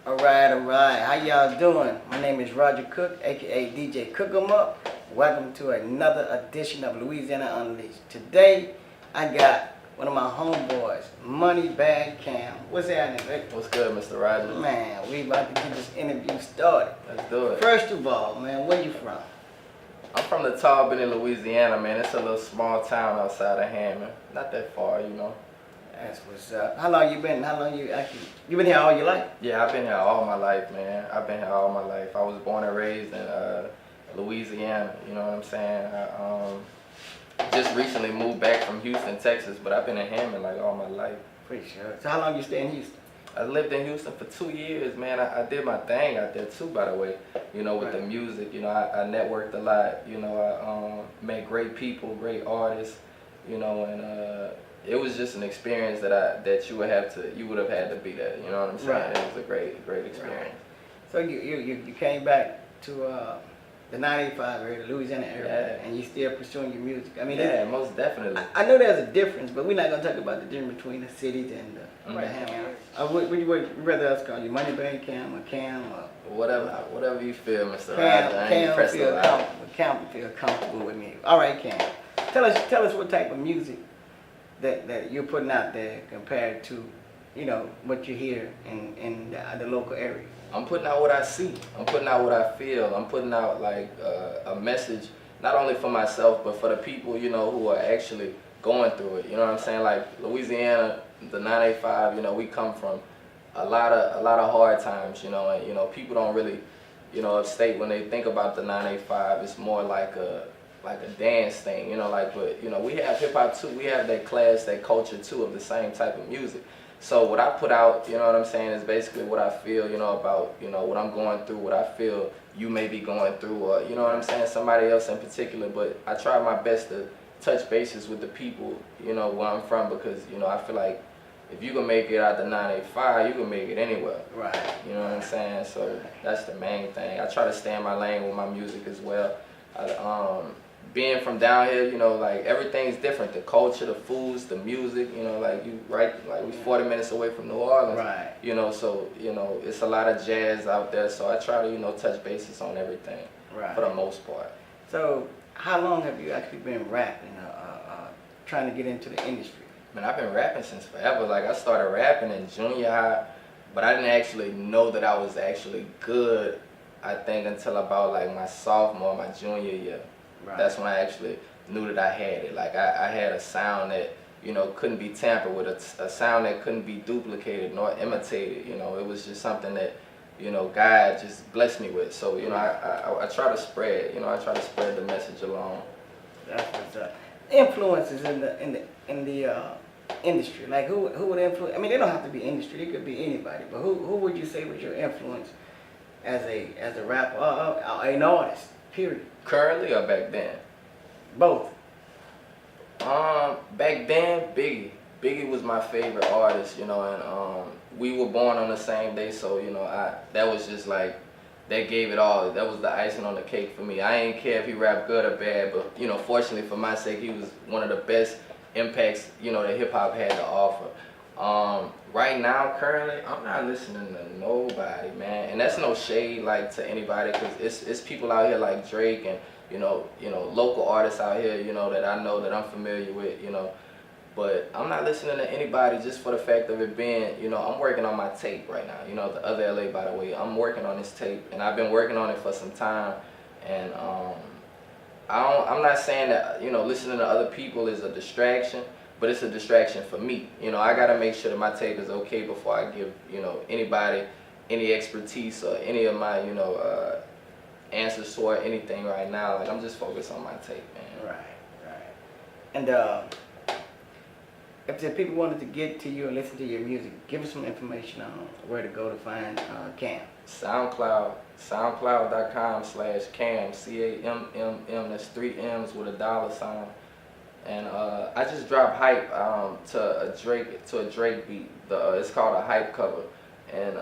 Alright, how y'all doing? My name is Roger Cook, aka DJ Cook 'em Up. Welcome to another edition of Louisiana Unleashed. Today, I got one of my homeboys, Moneybag Camm. What's happening, Vic? What's good, Mr. Roger? Man, we about to get this interview started. Let's do it. First of all, man, where you from? I'm from the Talbot in Louisiana, man. It's a little small town outside of Hammond. Not that far, you know. That's what's up. How long you been? You been here all your life? Yeah, I've been here all my life, man. I've been here all my life. I was born and raised in Louisiana, you know what I'm saying? I just recently moved back from Houston, Texas, but I've been in Hammond like all my life. Pretty sure. So how long you stay in Houston? I lived in Houston for 2 years, man. I did my thing out there too, by the way. You know, with the music, you know, I networked a lot. You know, I met great people, great artists, you know, and it was just an experience that you would have had to be there. You know what I'm saying? Right. It was a great experience. Right. So you came back to the 985 area, the Louisiana area, and you still pursuing your music. I mean, yeah, most definitely. I know there's a difference, but we're not gonna talk about the difference between the cities and the Hammond. What would you rather us call you, Moneybag Camm or Camm or Whatever you feel, Mr. Camm? Roger. I ain't pressed a lot. Camm feel comfortable with me. All right, Camm. Tell us what type of music that you're putting out there compared to, you know, what you hear in the local area. I'm putting out what I see. I'm putting out what I feel. I'm putting out like a message, not only for myself, but for the people, you know, who are actually going through it. You know what I'm saying? Like Louisiana, the 985, you know, we come from a lot of hard times, you know, and you know, people don't really, you know, upstate when they think about the 985, it's more like a dance thing, you know, like, but you know, we have hip hop too. We have that class, that culture too of the same type of music. So what I put out, you know what I'm saying, is basically what I feel, you know, about, you know, what I'm going through, what I feel you may be going through, or, you know what I'm saying, somebody else in particular. But I try my best to touch bases with the people, you know, where I'm from, because, you know, I feel like if you can make it out the 985, you can make it anywhere. Right. You know what I'm saying? So that's the main thing. I try to stay in my lane with my music as well. Being from down here, you know, like everything's different. The culture, the foods, the music, you know, like we 40 minutes away from New Orleans. Right. You know, so, you know, it's a lot of jazz out there. So I try to, you know, touch bases on everything. Right. For the most part. So how long have you actually been rapping, trying to get into the industry? Man, I've been rapping since forever. Like, I started rapping in junior high, but I didn't actually know that I was actually good, I think, until about like my sophomore, my junior year. Right. That's when I actually knew that I had it. Like, I had a sound that, you know, couldn't be tampered with, a sound that couldn't be duplicated nor imitated. You know, it was just something that, you know, God just blessed me with. So, you know, I try to spread, you know, I try to spread the message along. That's what's up. Influences in the industry. Like, who would influence? I mean, they don't have to be industry. It could be anybody. But who would you say was your influence as a rapper, an artist? Period. Currently or back then? Both. Back then, Biggie. Biggie was my favorite artist, you know, and we were born on the same day, so, you know, that was just like, that gave it all. That was the icing on the cake for me. I ain't care if he rapped good or bad, but, you know, fortunately for my sake, he was one of the best impacts, you know, that hip hop had to offer. Right now, currently, I'm not listening to nobody, man, and that's no shade like to anybody, because it's people out here like Drake and you know local artists out here, you know, that I know, that I'm familiar with, you know, but I'm not listening to anybody just for the fact of it being, you know, I'm working on my tape right now, you know, the other LA, by the way. I'm working on this tape, and I've been working on it for some time, and I'm not saying that, you know, listening to other people is a distraction, but it's a distraction for me. You know, I gotta make sure that my tape is okay before I give, you know, anybody any expertise or any of my, you know, answers for anything right now. Like, I'm just focused on my tape, man. Right. And if the people wanted to get to you and listen to your music, give us some information on where to go to find Camm. SoundCloud, soundcloud.com/Camm, Camm. That's 3 M's with a dollar sign. And I just dropped hype to a Drake beat. It's called a hype cover, and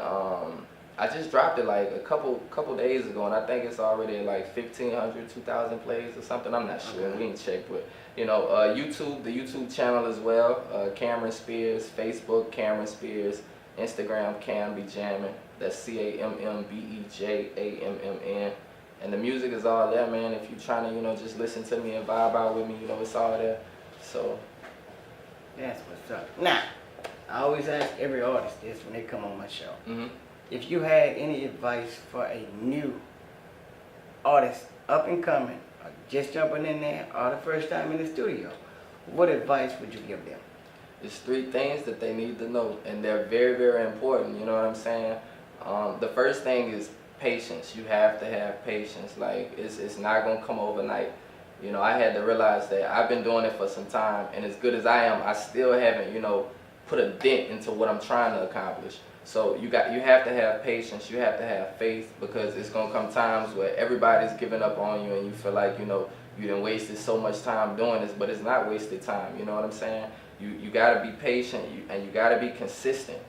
I just dropped it like a couple days ago, and I think it's already at like 1,500, 2,000 plays or something. I'm not sure. We ain't checked, but you know, YouTube, the YouTube channel as well. Cameron Spears, Facebook Cameron Spears, Instagram Camm Be Jammin'. That's CammBejammn. And the music is all there, man. If you're trying to, you know, just listen to me and vibe out with me, you know, it's all there. So that's what's up. Now, I always ask every artist this when they come on my show. If you had any advice for a new artist, up and coming, or just jumping in there, or the first time in the studio, what advice would you give them? It's 3 things that they need to know, and they're very, very important. You know what I'm saying? The first thing is patience. You have to have patience. Like it's not gonna come overnight. You know, I had to realize that I've been doing it for some time, and as good as I am, I still haven't, you know, put a dent into what I'm trying to accomplish. So you have to have patience. You have to have faith, because it's gonna come times where everybody's giving up on you, and you feel like, you know, you done wasted so much time doing this, but it's not wasted time. You know what I'm saying? You gotta be patient, and you gotta be consistent.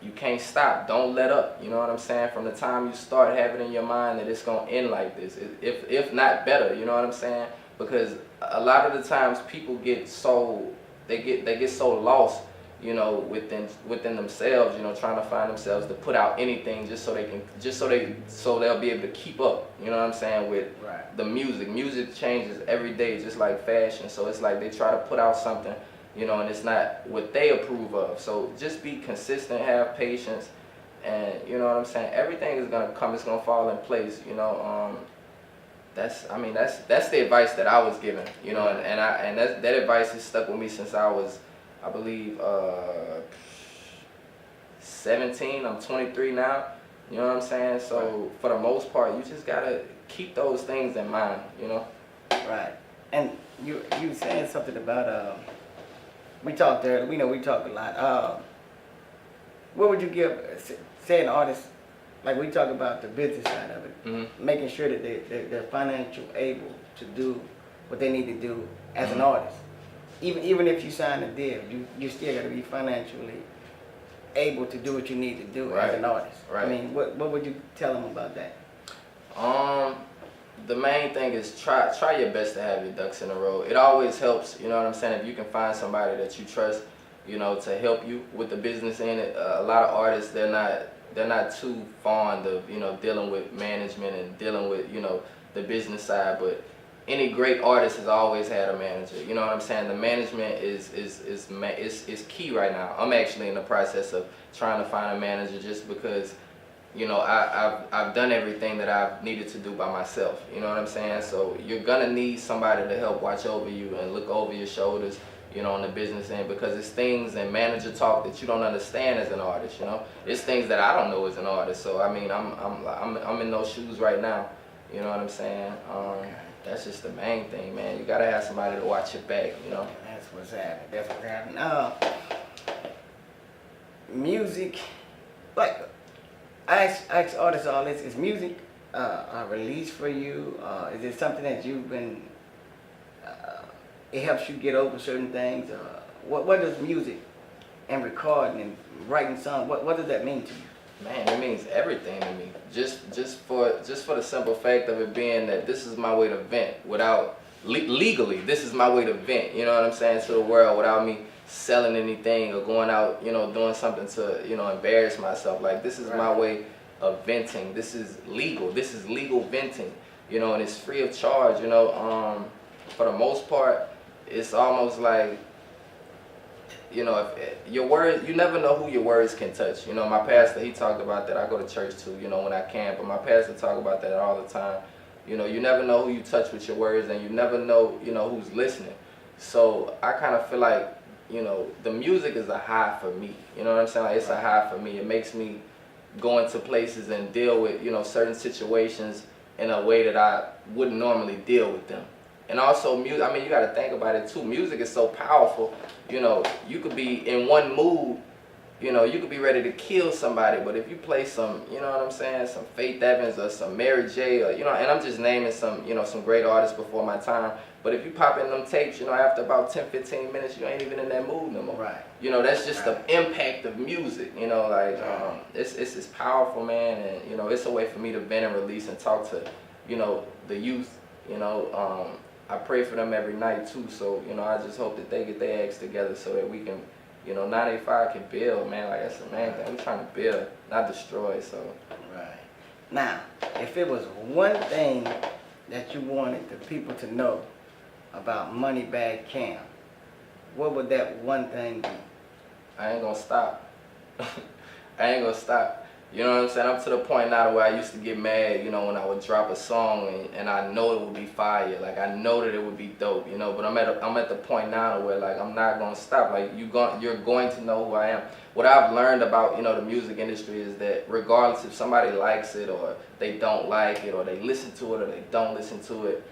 You can't stop. Don't let up. You know what I'm saying? From the time you start having in your mind that it's gonna end like this, if not better. You know what I'm saying? Because a lot of the times people get so they get so lost, you know, within themselves. You know, trying to find themselves to put out anything so they'll be able to keep up. You know what I'm saying? With the music. Music changes every day, just like fashion. So it's like they try to put out something, you know, and it's not what they approve of. So just be consistent, have patience, and you know what I'm saying? Everything is gonna come, it's gonna fall in place, you know. That's the advice that I was given, you know, and that advice has stuck with me since I was, I believe, 17. I'm 23 now. You know what I'm saying? So for the most part, you just gotta keep those things in mind, you know. Right. And you saying something about we talked earlier. We know we talk a lot. What would you give, say, an artist, like we talk about the business side of it, making sure that they're financially able to do what they need to do as an artist. Even if you sign a deal, you still got to be financially able to do what you need to do as an artist. I mean, what would you tell them about that? The main thing is try your best to have your ducks in a row. It always helps, you know what I'm saying, if you can find somebody that you trust, you know, to help you with the business in it. A lot of artists, they're not too fond of, you know, dealing with management and dealing with, you know, the business side, but any great artist has always had a manager. You know what I'm saying? The management is key right now. I'm actually in the process of trying to find a manager, just because, you know, I've done everything that I've needed to do by myself. You know what I'm saying? So you're gonna need somebody to help watch over you and look over your shoulders, you know, on the business end, because it's things and manager talk that you don't understand as an artist. You know, it's things that I don't know as an artist. So I mean, I'm in those shoes right now. You know what I'm saying? That's just the main thing, man. You gotta have somebody to watch your back. You know. That's what's happening. That's what's happening. Music, like. I ask artists all this, is music a release for you? Is it something that you've been, it helps you get over certain things? What does music and recording and writing songs, what does that mean to you? Man, it means everything to me. Just for the simple fact of it being that this is my way to vent without, legally, this is my way to vent, you know what I'm saying, to the world, without me selling anything or going out, you know, doing something to, you know, embarrass myself. Like, this is my way of venting. This is legal venting, you know, and it's free of charge, you know. For the most part, it's almost like, you know, if your words, you never know who your words can touch. You know, my pastor, he talked about that. I go to church too, you know, when I can, but my pastor talk about that all the time. You know, you never know who you touch with your words, and you never know, you know, who's listening. So I kind of feel like, you know, the music is a high for me. You know what I'm saying? Like, it's a high for me. It makes me go into places and deal with, you know, certain situations in a way that I wouldn't normally deal with them. And also music, I mean, you gotta think about it too. Music is so powerful. You know, you could be in one mood, you know, you could be ready to kill somebody, but if you play some, you know what I'm saying, some Faith Evans or some Mary J, or, you know, and I'm just naming some, you know, some great artists before my time, but if you pop in them tapes, you know, after about 10, 15 minutes, you ain't even in that mood no more. Right. You know, that's just the impact of music, you know, like, it's powerful, man, and, you know, it's a way for me to vent and release and talk to, you know, the youth, you know, I pray for them every night too, so, you know, I just hope that they get their acts together so that we can, you know, 985 can build, man. Like, that's the main thing. We're trying to build, not destroy, so. Right. Now, if it was one thing that you wanted the people to know about Moneybagg Camm, what would that one thing be? I ain't gonna stop. I ain't gonna stop. You know what I'm saying? I'm to the point now where I used to get mad, you know, when I would drop a song and I know it would be fire. Like, I know that it would be dope, you know, but I'm at the point now where, like, I'm not gonna stop. Like, you're going to know who I am. What I've learned about, you know, the music industry is that regardless if somebody likes it or they don't like it or they listen to it or they don't listen to it,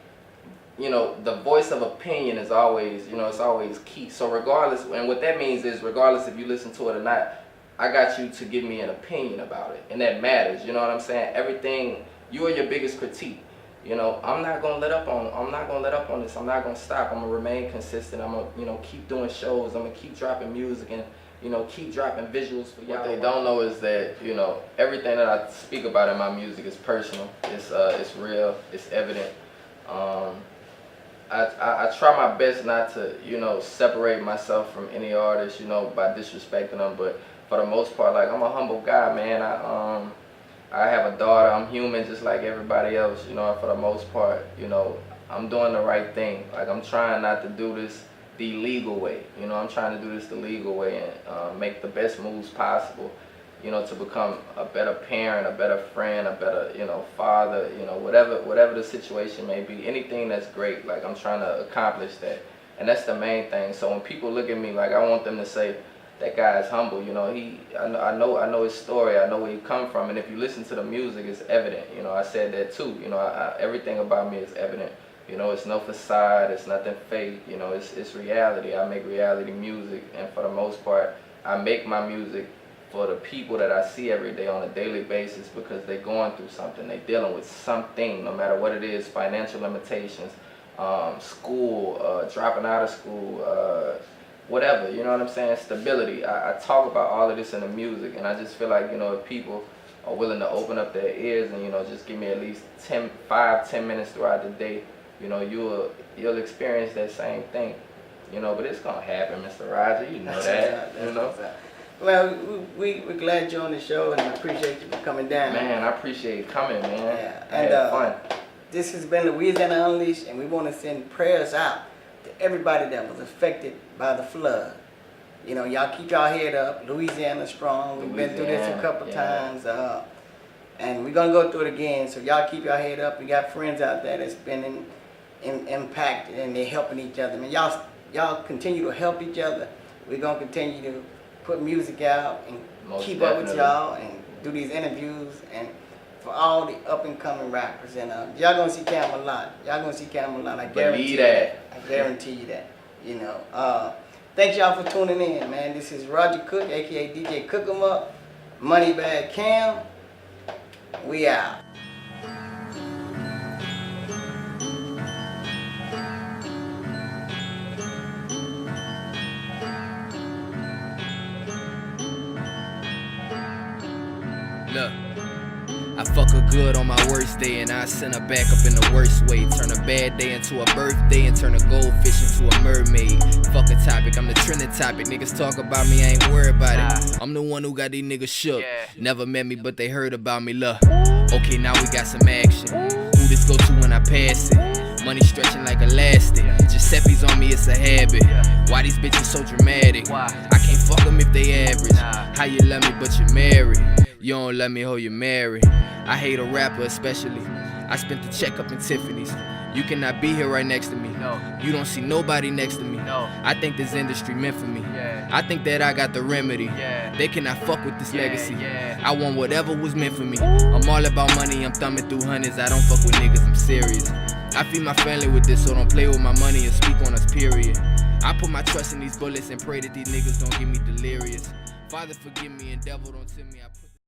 you know, the voice of opinion is always, you know, it's always key. So regardless, and what that means is regardless if you listen to it or not, I got you to give me an opinion about it, and that matters. You know what I'm saying? Everything, you are your biggest critique. You know, I'm not gonna let up on this. I'm not gonna stop. I'm gonna remain consistent. I'm gonna, you know, keep doing shows. I'm gonna keep dropping music and, you know, keep dropping visuals for y'all. What they don't know is that, you know, everything that I speak about in my music is personal. It's real. It's evident. I try my best not to, you know, separate myself from any artist, you know, by disrespecting them, but for the most part, like, I'm a humble guy, man. I have a daughter. I'm human just like everybody else, you know, for the most part, you know, I'm doing the right thing. Like, I'm trying not to do this the legal way, you know, I'm trying to do this the legal way and make the best moves possible, you know, to become a better parent, a better friend, a better, you know, father, you know, whatever the situation may be, anything that's great, like, I'm trying to accomplish that. And that's the main thing. So when people look at me, like, I want them to say, that guy is humble, you know, I know his story, I know where he come from, and if you listen to the music, it's evident, you know, I said that too, you know, everything about me is evident, you know, it's no facade, it's nothing fake, you know, it's reality. I make reality music, and for the most part, I make my music for the people that I see every day on a daily basis because they're going through something, they're dealing with something, no matter what it is, financial limitations, school, dropping out of school, whatever, you know what I'm saying, stability. I talk about all of this in the music, and I just feel like, you know, if people are willing to open up their ears and, you know, just give me at least 5-10 minutes throughout the day, you know, you'll experience that same thing, you know, but it's gonna happen, Mr. Roger, you know that, you know. Well, we're glad you're on the show, and we appreciate you for coming down. Man, I appreciate coming, man. Yeah, I had fun. This has been Louisiana Unleashed, and we want to send prayers out to everybody that was affected by the flood. You know, y'all keep y'all head up. Louisiana strong. We've been through this a couple times, and we're gonna go through it again. So y'all keep y'all head up. We got friends out there that's been impacted, and they're helping each other. Man, y'all continue to help each other. We're gonna continue to put music out and keep up with y'all and do these interviews, and for all the up and coming rappers, and y'all gonna see Camm a lot. Y'all gonna see Camm a lot. I guarantee that. I guarantee you that. You know. Thanks y'all for tuning in, man. This is Roger Cook, aka DJ Cook 'em Up, Moneybagg Camm. We out. Look, I fuck her good on my worst day, and I send her back up in the worst way. Turn a bad day into a birthday, and turn a goldfish into a mermaid. Fuck a topic, I'm the trending topic. Niggas talk about me, I ain't worried about it. I'm the one who got these niggas shook. Never met me, but they heard about me, look. Okay, now we got some action. Who this go to when I pass it? Money stretching like elastic. Giuseppe's on me, it's a habit. Why these bitches so dramatic? I can't fuck them if they average. How you love me but you married? You don't let me hold you married. I hate a rapper especially. I spent the check up in Tiffany's. You cannot be here right next to me. You don't see nobody next to me. I think this industry meant for me. I think that I got the remedy. They cannot fuck with this legacy. I want whatever was meant for me. I'm all about money, I'm thumbing through hundreds. I don't fuck with niggas, I'm serious. I feed my family with this, so don't play with my money and speak on us, period. I put my trust in these bullets and pray that these niggas don't get me delirious. Father, forgive me, and devil, don't tell me I put